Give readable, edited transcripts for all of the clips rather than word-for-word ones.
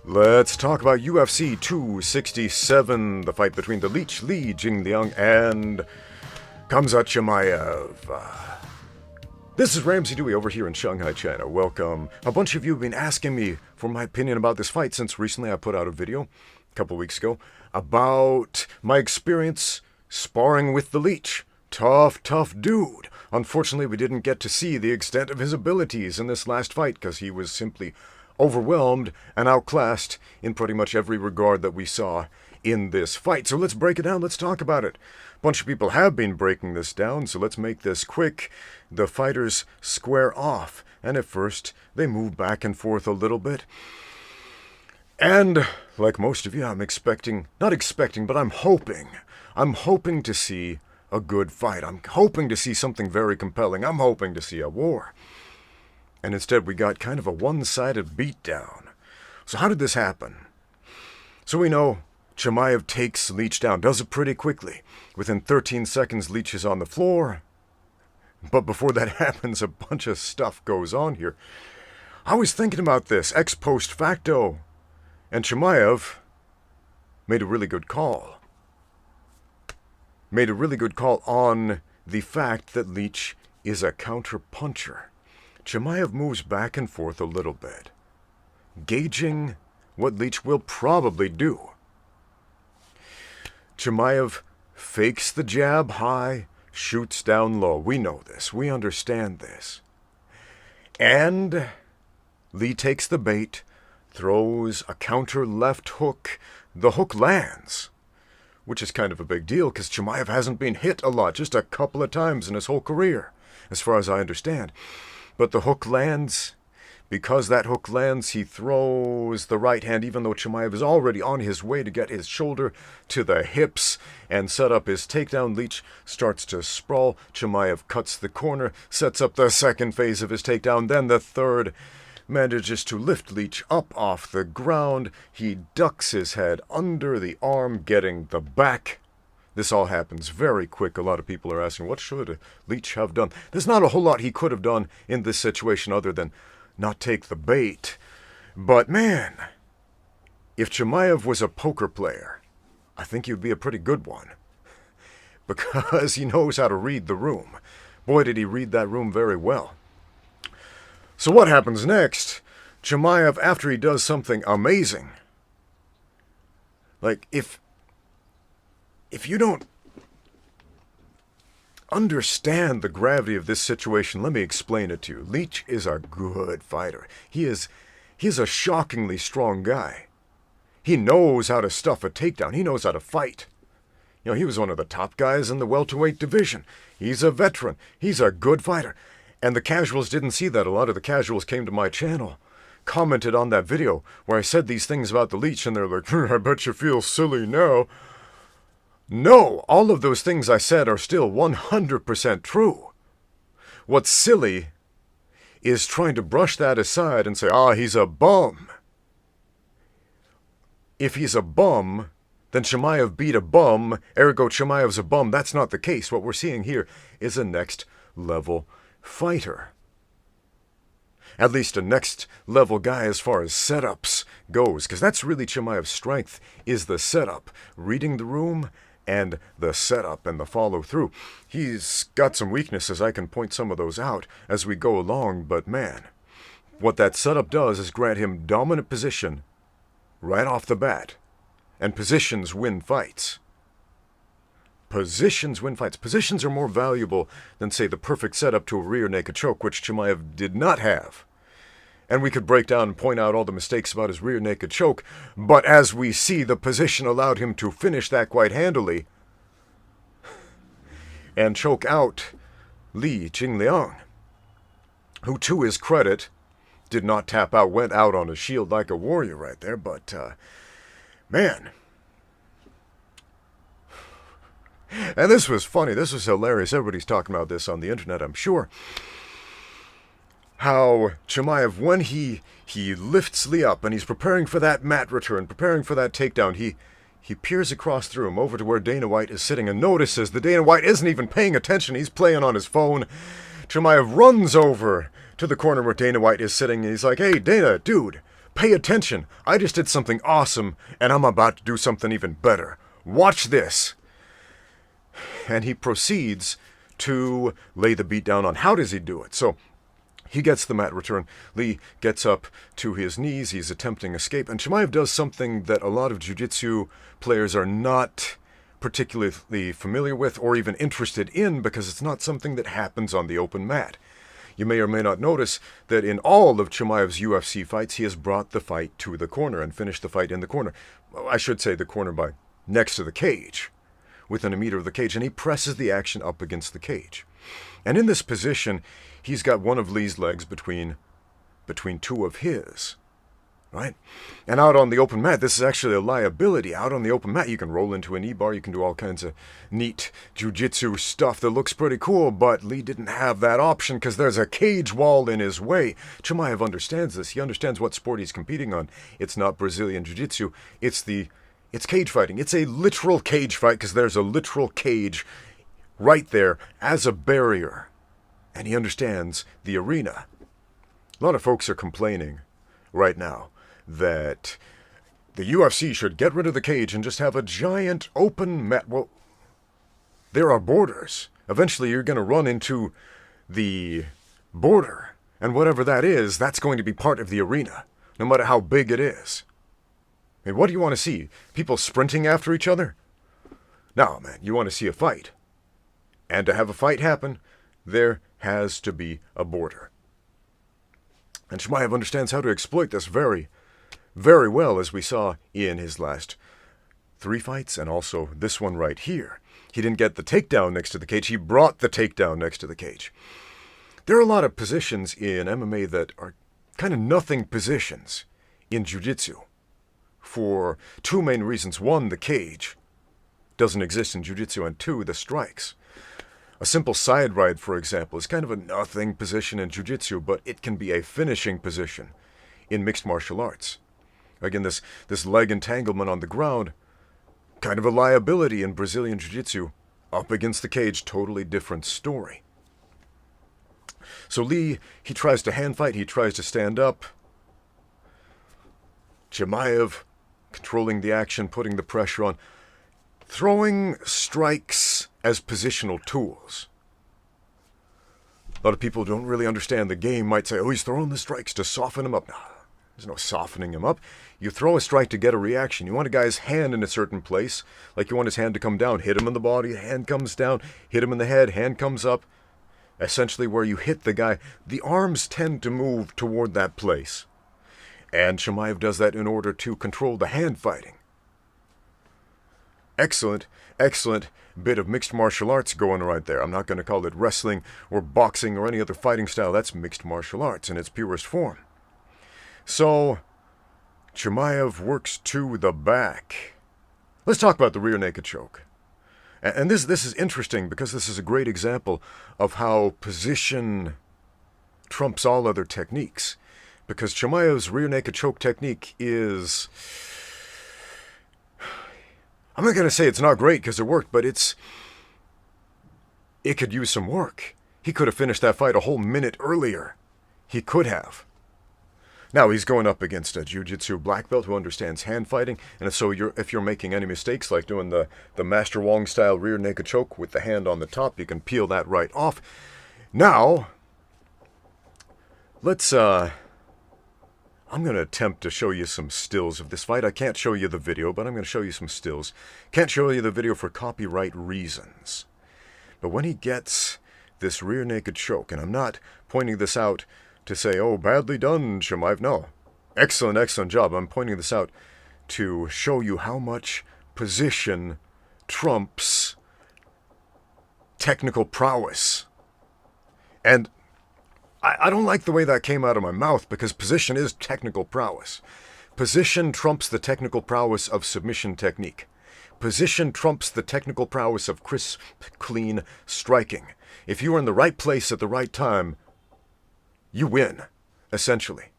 Let's talk about UFC 267, the fight between the Leech, Jingliang, and Khamzat Chimaev. This is Ramsey Dewey over here in Shanghai, China. Welcome. A bunch of you have been asking me for my opinion about this fight since recently I put out a video, a couple weeks ago, about my experience sparring with the Leech. Tough dude. Unfortunately, we didn't get to see the extent of his abilities in this last fight because he was simply overwhelmed and outclassed in pretty much every regard that we saw in this fight. So let's break it down. Let's talk about it. A bunch of people have been breaking this down, so let's make this quick. The fighters square off, and at first they move back and forth a little bit. And like most of you, I'm hoping to see a good fight. I'm hoping to see something very compelling. I'm hoping to see a war. And instead we got kind of a one-sided beatdown. So how did this happen? So we know Chimaev takes Leech down, does it pretty quickly. Within 13 seconds, Leech is on the floor. But before that happens, a bunch of stuff goes on here. I was thinking about this ex post facto, and Chimaev made a really good call. Made a really good call on the fact that Leech is a counter-puncher. Chimaev moves back and forth a little bit, gauging what Leech will probably do. Chimaev fakes the jab high, shoots down low. We know this. We understand this. And Lee takes the bait, throws a counter left hook. The hook lands, which is kind of a big deal because Chimaev hasn't been hit a lot, just a couple of times in his whole career, as far as I understand. But the hook lands. Because that hook lands, he throws the right hand, even though Chimaev is already on his way to get his shoulder to the hips and set up his takedown. Leech starts to sprawl. Chimaev cuts the corner, sets up the second phase of his takedown. Then the third, manages to lift Leech up off the ground. He ducks his head under the arm, getting the back. This all happens very quick. A lot of people are asking, what should Leech have done? There's not a whole lot he could have done in this situation other than not take the bait. But man, if Chimaev was a poker player, I think he would be a pretty good one. Because he knows how to read the room. Boy, did he read that room very well. So what happens next? Chimaev, after he does something amazing, like if you don't understand the gravity of this situation, let me explain it to you. Leech is a good fighter. He's a shockingly strong guy. He knows how to stuff a takedown. He knows how to fight. You know, he was one of the top guys in the welterweight division. He's a veteran. He's a good fighter. And the casuals didn't see that. A lot of the casuals came to my channel, commented on that video where I said these things about the Leech, and they're like, I bet you feel silly now. No, all of those things I said are still 100% true. What's silly is trying to brush that aside and say, he's a bum. If he's a bum, then Chimaev beat a bum, ergo Chimaev's a bum. That's not the case. What we're seeing here is a next level fighter. At least a next level guy as far as setups goes, because that's really Chimaev's strength, is the setup, reading the room, and the setup and the follow-through. He's got some weaknesses. I can point some of those out as we go along, but man, what that setup does is grant him dominant position right off the bat, and positions win fights. Positions win fights. Positions are more valuable than, say, the perfect setup to a rear naked choke, which Chimaev did not have. And we could break down and point out all the mistakes about his rear naked choke, but as we see, the position allowed him to finish that quite handily and choke out Jingliang, who, to his credit, did not tap out, went out on a shield like a warrior right there, but, man. And this was funny, this was hilarious, everybody's talking about this on the internet, I'm sure. How Chimaev, when he lifts Lee up and he's preparing for that mat return, preparing for that takedown, he peers across the room over to where Dana White is sitting and notices that Dana White isn't even paying attention. He's playing on his phone. Chimaev runs over to the corner where Dana White is sitting and he's like, hey, Dana, dude, pay attention. I just did something awesome, and I'm about to do something even better. Watch this. And he proceeds to lay the beat down on how does he do it. So he gets the mat return. Lee gets up to his knees. He's attempting escape. And Chimaev does something that a lot of jiu-jitsu players are not particularly familiar with or even interested in, because it's not something that happens on the open mat. You may or may not notice that in all of Chimaev's UFC fights, he has brought the fight to the corner and finished the fight in the corner. I should say the corner by next to the cage, within a meter of the cage, and he presses the action up against the cage. And in this position, he's got one of Lee's legs between two of his, right? And out on the open mat, this is actually a liability. Out on the open mat, you can roll into an E-bar, you can do all kinds of neat jiu-jitsu stuff that looks pretty cool, but Lee didn't have that option because there's a cage wall in his way. Chimaev understands this. He understands what sport he's competing on. It's not Brazilian jiu-jitsu. It's cage fighting. It's a literal cage fight because there's a literal cage right there as a barrier. And he understands the arena. A lot of folks are complaining right now that the UFC should get rid of the cage and just have a giant open mat. Well, there are borders. Eventually you're going to run into the border. And whatever that is, that's going to be part of the arena, no matter how big it is. I mean, what do you want to see? People sprinting after each other? No, man, you want to see a fight. And to have a fight happen, there has to be a border. And Chimaev understands how to exploit this very, very well, as we saw in his last 3 fights, and also this one right here. He didn't get the takedown next to the cage. He brought the takedown next to the cage. There are a lot of positions in MMA that are kind of nothing positions in jiu-jitsu, for 2 main reasons. 1, the cage doesn't exist in jiu-jitsu, and 2, the strikes. A simple side ride, for example, is kind of a nothing position in jiu-jitsu, but it can be a finishing position in mixed martial arts. Again, this leg entanglement on the ground, kind of a liability in Brazilian jiu-jitsu. Up against the cage, totally different story. So Lee, he tries to hand fight, he tries to stand up. Chimaev controlling the action, putting the pressure on, throwing strikes as positional tools. A lot of people don't really understand the game, might say, oh, he's throwing the strikes to soften him up. No, there's no softening him up. You throw a strike to get a reaction. You want a guy's hand in a certain place, like you want his hand to come down, hit him in the body, hand comes down, hit him in the head, hand comes up. Essentially where you hit the guy, the arms tend to move toward that place. And Chimaev does that in order to control the hand fighting. Excellent, excellent bit of mixed martial arts going right there. I'm not going to call it wrestling or boxing or any other fighting style. That's mixed martial arts in its purest form. So, Chimaev works to the back. Let's talk about the rear naked choke. And this is interesting because this is a great example of how position trumps all other techniques. Because Chimaev's rear naked choke technique is... I'm not going to say it's not great because it worked, but it could use some work. He could have finished that fight a whole minute earlier. He could have. Now he's going up against a jiu-jitsu black belt who understands hand fighting, and so if you're making any mistakes like doing the Master Wong style rear naked choke with the hand on the top, you can peel that right off. Now, let's I'm going to attempt to show you some stills of this fight. I can't show you the video, but I'm going to show you some stills. Can't show you the video for copyright reasons. But when he gets this rear naked choke, and I'm not pointing this out to say, oh, badly done, Chimaev. No. Excellent, excellent job. I'm pointing this out to show you how much position trumps technical prowess. And I don't like the way that came out of my mouth, because position is technical prowess. Position trumps the technical prowess of submission technique. Position trumps the technical prowess of crisp, clean striking. If you are in the right place at the right time, you win, essentially.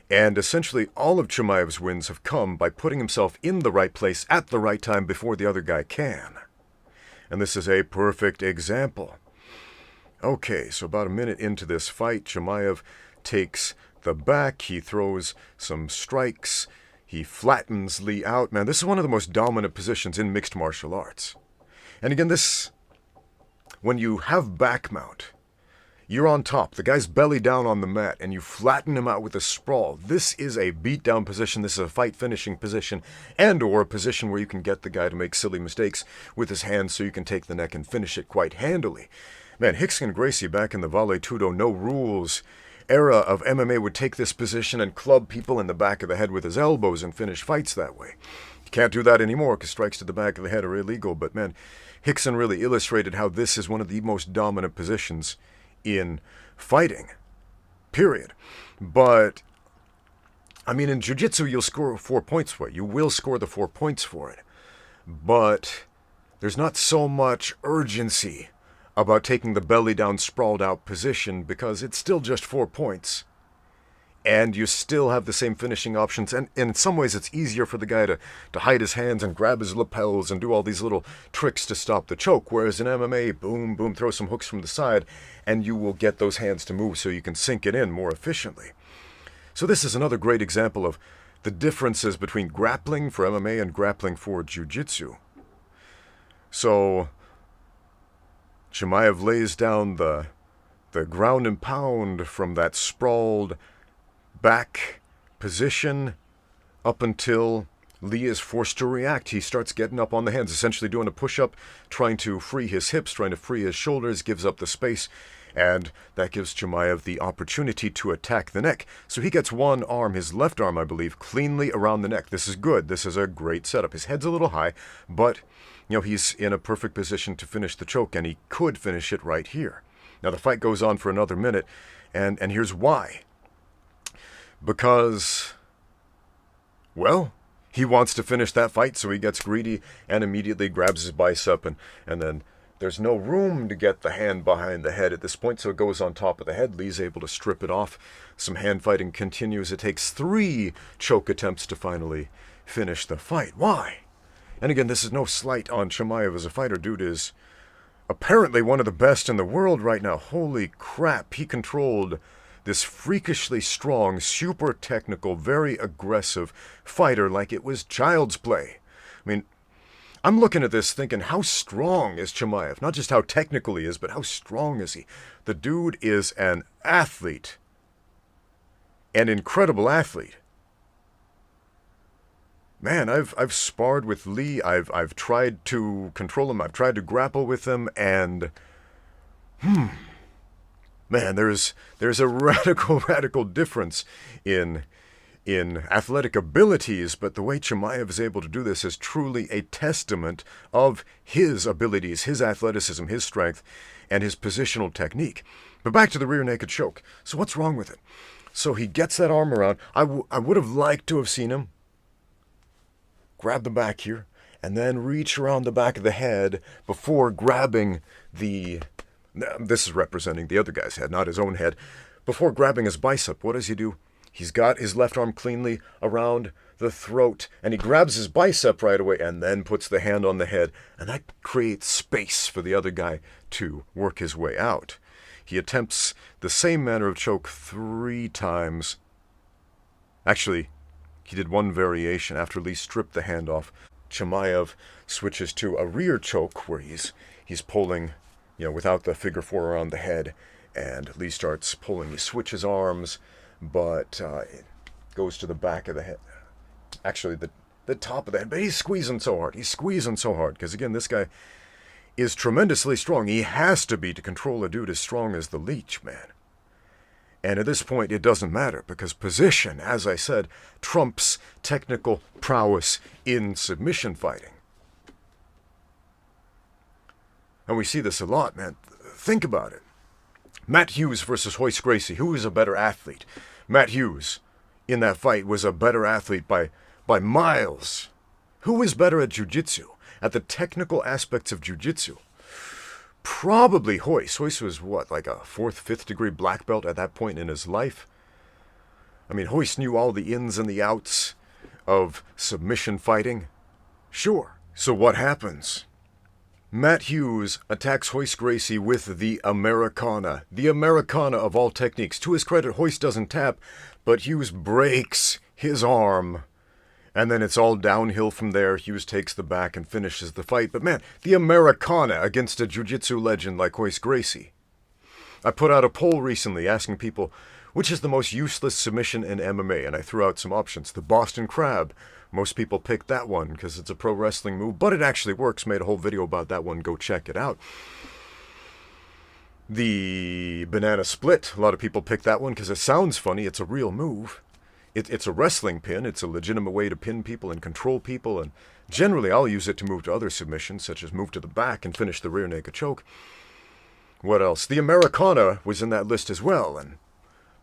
And essentially all of Chimaev's wins have come by putting himself in the right place at the right time before the other guy can. And this is a perfect example. Okay, so about a minute into this fight, Chimaev takes the back. He throws some strikes. He flattens Lee out. Man, this is one of the most dominant positions in mixed martial arts. And again, this, when you have back mount, you're on top. The guy's belly down on the mat, and you flatten him out with a sprawl. This is a beatdown position. This is a fight-finishing position, and or a position where you can get the guy to make silly mistakes with his hands so you can take the neck and finish it quite handily. Man, Hicks and Gracie back in the Vale Tudo, no rules era of MMA would take this position and club people in the back of the head with his elbows and finish fights that way. You can't do that anymore because strikes to the back of the head are illegal, but man, Hickson really illustrated how this is one of the most dominant positions in fighting, period. But, I mean, in jiu-jitsu, you'll score 4 points for it. You will score the 4 points for it. But there's not so much urgency about taking the belly-down, sprawled-out position because it's still just 4 points. And you still have the same finishing options. And in some ways, it's easier for the guy to hide his hands and grab his lapels and do all these little tricks to stop the choke. Whereas in MMA, boom, boom, throw some hooks from the side, and you will get those hands to move so you can sink it in more efficiently. So this is another great example of the differences between grappling for MMA and grappling for jiu-jitsu. So Chimaev lays down the ground and pound from that sprawled back position up until Lee is forced to react. He starts getting up on the hands, essentially doing a push-up, trying to free his hips, trying to free his shoulders, gives up the space, and that gives Chimaev the opportunity to attack the neck. So he gets one arm, his left arm, I believe, cleanly around the neck. This is good. This is a great setup. His head's a little high, but he's in a perfect position to finish the choke, and he could finish it right here. Now, the fight goes on for another minute, and here's why. Because, well, he wants to finish that fight, so he gets greedy and immediately grabs his bicep, and then there's no room to get the hand behind the head at this point, so it goes on top of the head. Lee's able to strip it off. Some hand fighting continues. It takes 3 choke attempts to finally finish the fight. Why? And again, this is no slight on Chimaev as a fighter. Dude is apparently one of the best in the world right now. Holy crap, he controlled this freakishly strong, super technical, very aggressive fighter like it was child's play. I mean, I'm looking at this thinking, how strong is Chimaev? Not just how technical he is, but how strong is he? The dude is an athlete. An incredible athlete. Man, I've sparred with Lee. I've tried to control him. I've tried to grapple with him, and man, there's a radical difference in athletic abilities, but the way Chimaev is able to do this is truly a testament of his abilities, his athleticism, his strength, and his positional technique. But back to the rear naked choke. So what's wrong with it? So he gets that arm around. I would have liked to have seen him grab the back here and then reach around the back of the head before grabbing the... This is representing the other guy's head, not his own head. Before grabbing his bicep, what does he do? He's got his left arm cleanly around the throat, and he grabs his bicep right away and then puts the hand on the head, and that creates space for the other guy to work his way out. He attempts the same manner of choke 3 times. Actually, he did one variation. After Lee stripped the hand off, Chimaev switches to a rear choke where he's pulling, without the figure 4 around the head, and Lee starts pulling. He switches arms, but it goes to the back of the head. Actually, the top of the head. But he's squeezing so hard. Because, again, this guy is tremendously strong. He has to be to control a dude as strong as the Leech, man. And at this point, it doesn't matter, because position, as I said, trumps technical prowess in submission fighting. And we see this a lot, man. Think about it. Matt Hughes versus Hoyce Gracie. Who is a better athlete? Matt Hughes, in that fight, was a better athlete by miles. Who is better at jiu-jitsu? At the technical aspects of jiu-jitsu? Probably Hoyce. Hoyce was what, like a 4th, 5th degree black belt at that point in his life? I mean, Hoyce knew all the ins and the outs of submission fighting. Sure. So what happens? Matt Hughes attacks Hoyce Gracie with the Americana. The Americana of all techniques. To his credit, Hoyce doesn't tap, But Hughes breaks his arm. And then it's all downhill from there. Hughes takes the back and finishes the fight. But man, the Americana against a jiu-jitsu legend like Hoyce Gracie. I put out a poll recently asking people, which is the most useless submission in MMA? And I threw out some options. The Boston Crab. Most people picked that one because it's a pro wrestling move, but it actually works. Made a whole video about that one. Go check it out. The Banana Split. A lot of people picked that one because it sounds funny. It's a real move. It's a wrestling pin. It's a legitimate way to pin people and control people. And generally, I'll use it to move to other submissions, such as move to the back and finish the rear naked choke. What else? The Americana was in that list as well. And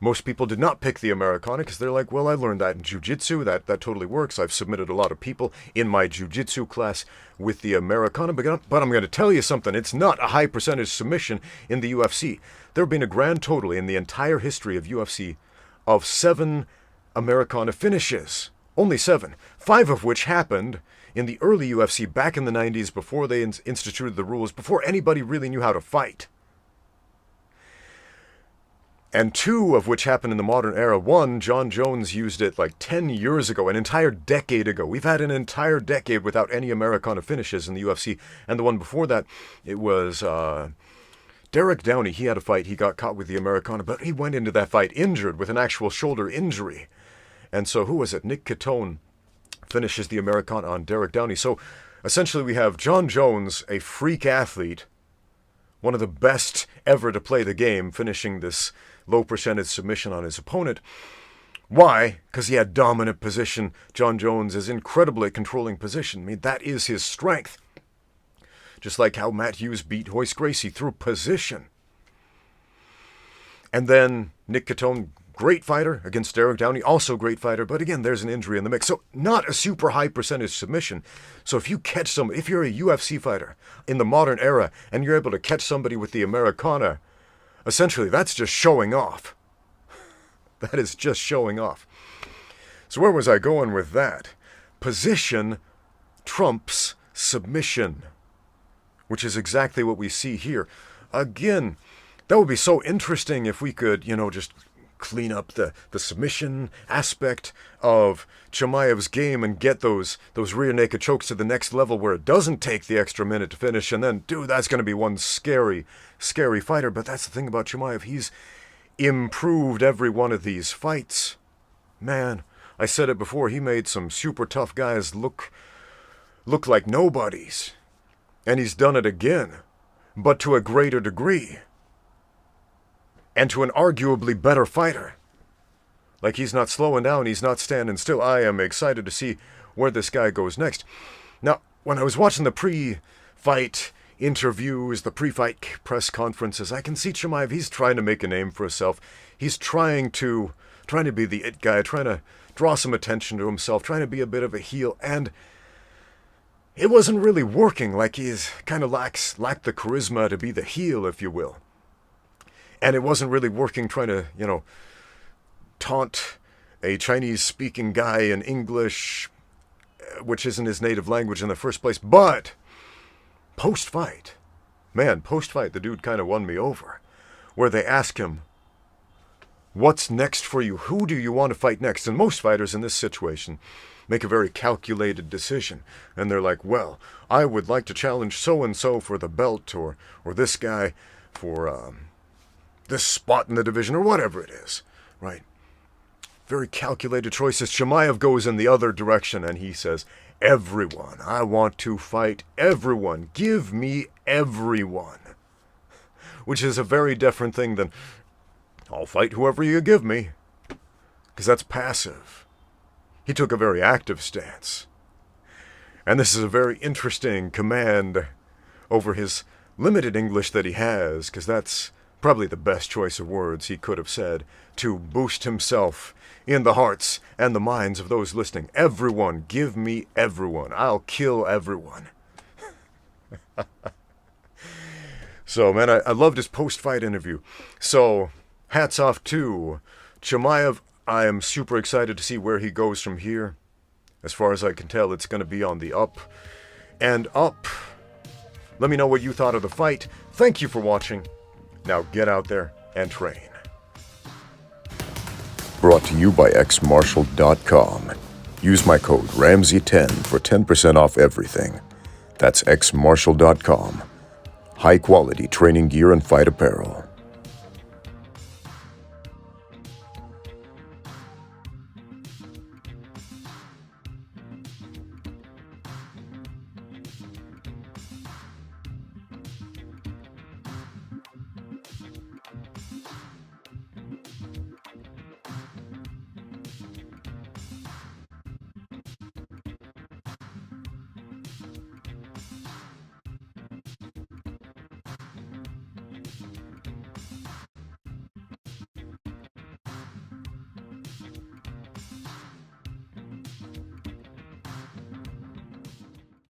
most people did not pick the Americana because they're like, well, I learned that in jiu-jitsu. That totally works. I've submitted a lot of people in my jiu-jitsu class with the Americana. But I'm going to tell you something. It's not a high percentage submission in the UFC. There have been a grand total in the entire history of UFC of 7 Americana finishes. Only 7. 5 of which happened in the early UFC back in the 90s before they instituted the rules, before anybody really knew how to fight. And 2 of which happened in the modern era. 1, John Jones used it like 10 years ago, an entire decade ago. We've had an entire decade without any Americana finishes in the UFC. And the one before that, it was Derek Downey. He had a fight. He got caught with the Americana, but he went into that fight injured with an actual shoulder injury. And so who was it? Nick Catone finishes the Americana on Derek Downey. So essentially we have John Jones, a freak athlete, one of the best ever to play the game, finishing this low percentage submission on his opponent. Why? Because he had dominant position. John Jones is incredible at controlling position. I mean, that is his strength. Just like how Matt Hughes beat Hoyce Gracie through position. And then Nick Catone, great fighter against Derek Downey, also great fighter, but again, there's an injury in the mix. So not a super high percentage submission. So if you catch somebody, if you're a UFC fighter in the modern era and you're able to catch somebody with the Americana, essentially that's just showing off. That is just showing off. So where was I going with that? Position trumps submission, which is exactly what we see here. Again, that would be so interesting if we could, just clean up the submission aspect of Chimaev's game and get those rear naked chokes to the next level where it doesn't take the extra minute to finish. And then, dude, that's going to be one scary, scary fighter. But that's the thing about Chimaev. He's improved every one of these fights. Man, I said it before. He made some super tough guys look like nobodies. And he's done it again, but to a greater degree. And to an arguably better fighter. Like, he's not slowing down, he's not standing still. I am excited to see where this guy goes next. Now, when I was watching the pre-fight interviews, the pre-fight press conferences, I can see Chimaev, he's trying to make a name for himself. He's trying to be the it guy, trying to draw some attention to himself, trying to be a bit of a heel, and it wasn't really working. Like, he's kind of lacked the charisma to be the heel, if you will. And it wasn't really working trying to, taunt a Chinese-speaking guy in English, which isn't his native language in the first place. But post-fight, the dude kind of won me over. Where they ask him, what's next for you? Who do you want to fight next? And most fighters in this situation make a very calculated decision. And they're like, well, I would like to challenge so-and-so for the belt, or this guy for this spot in the division, or whatever it is, right? Very calculated choices. Chimaev goes in the other direction, and he says, everyone. I want to fight everyone. Give me everyone. Which is a very different thing than, I'll fight whoever you give me. Because that's passive. He took a very active stance. And this is a very interesting command over his limited English that he has, because that's probably the best choice of words he could have said to boost himself in the hearts and the minds of those listening. Everyone, give me everyone. I'll kill everyone. So, man, I loved his post-fight interview. So, hats off to Chimaev. I am super excited to see where he goes from here. As far as I can tell, it's going to be on the up and up. Let me know what you thought of the fight. Thank you for watching. Now get out there and train. Brought to you by xmarshall.com. Use my code Ramsey10 for 10% off everything. That's xmarshall.com. High quality training gear and fight apparel.